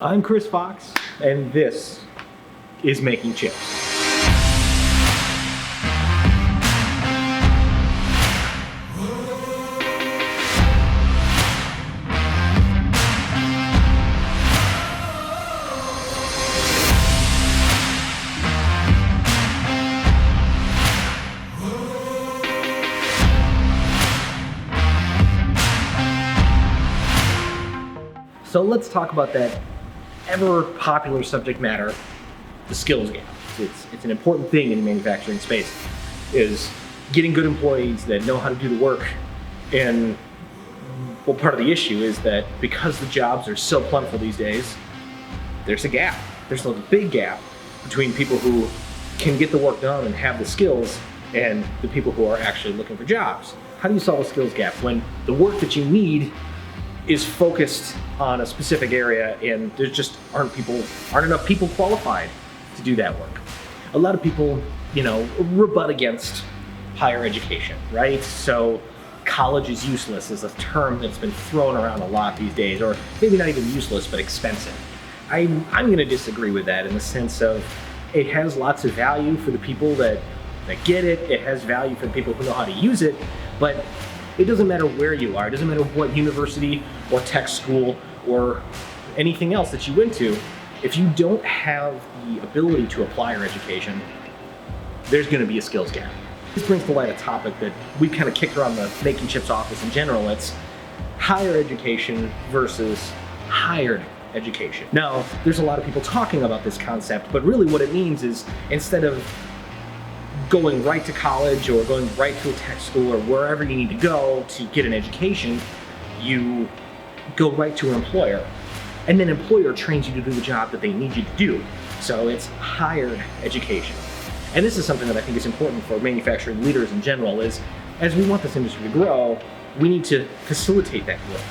I'm Chris Fox, and this is Making Chips. So let's talk about that ever popular subject matter, the skills gap. It's an important thing in the manufacturing space, is getting good employees that know how to do the work. And well, part of the issue is that because the jobs are so plentiful these days, there's a gap. There's a big gap between people who can get the work done and have the skills and the people who are actually looking for jobs. How do you solve a skills gap when the work that you need is focused on a specific area and there just aren't enough people qualified to do that work? A lot of people, rebut against higher education, right? So college is useless is a term that's been thrown around a lot these days, or maybe not even useless, but expensive. I'm gonna disagree with that in the sense of it has lots of value for the people that get it. It has value for the people who know how to use it, but it doesn't matter where you are. It doesn't matter what university or tech school or anything else that you went to. If you don't have the ability to apply your education, there's going to be a skills gap. This brings to light a topic that we've kind of kicked around the Making Chips office in general. It's higher education versus hired education. Now, there's a lot of people talking about this concept, but really what it means is instead of going right to college or going right to a tech school or wherever you need to go to get an education, you go right to an employer. And then employer trains you to do the job that they need you to do. So it's hired education. And this is something that I think is important for manufacturing leaders in general, is as we want this industry to grow, we need to facilitate that growth.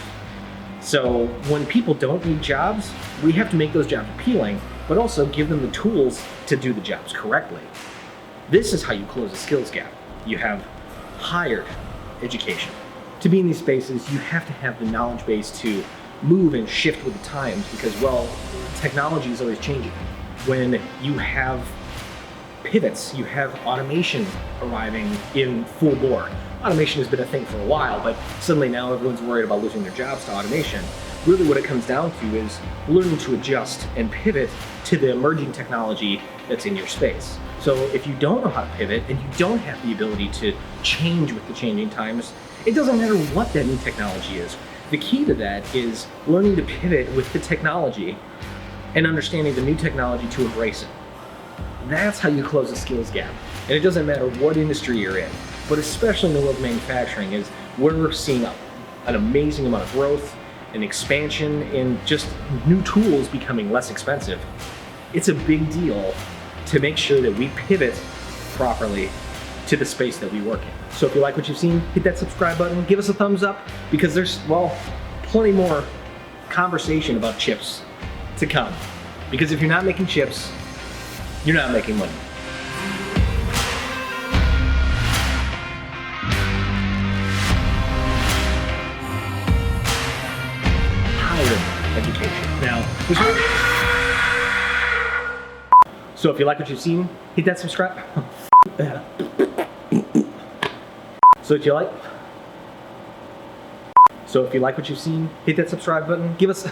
So when people don't need jobs, we have to make those jobs appealing, but also give them the tools to do the jobs correctly. This is how you close a skills gap. You have hired education. To be in these spaces, you have to have the knowledge base to move and shift with the times because, well, technology is always changing. When you have pivots, you have automation arriving in full bore. Automation has been a thing for a while, but suddenly now everyone's worried about losing their jobs to automation. Really what it comes down to is learning to adjust and pivot to the emerging technology that's in your space. So if you don't know how to pivot and you don't have the ability to change with the changing times, it doesn't matter what that new technology is. The key to that is learning to pivot with the technology and understanding the new technology to embrace it. That's how you close a skills gap. And it doesn't matter what industry you're in, but especially in the world of manufacturing is where we're seeing an amazing amount of growth and expansion and just new tools becoming less expensive. It's a big deal to make sure that we pivot properly to the space that we work in. So if you like what you've seen, hit that subscribe button, give us a thumbs up, because there's, plenty more conversation about chips to come. Because if you're not making chips, you're not making money. Higher education. Now, so if you like what you've seen, hit that subscribe. So if you like what you've seen, hit that subscribe button. Give us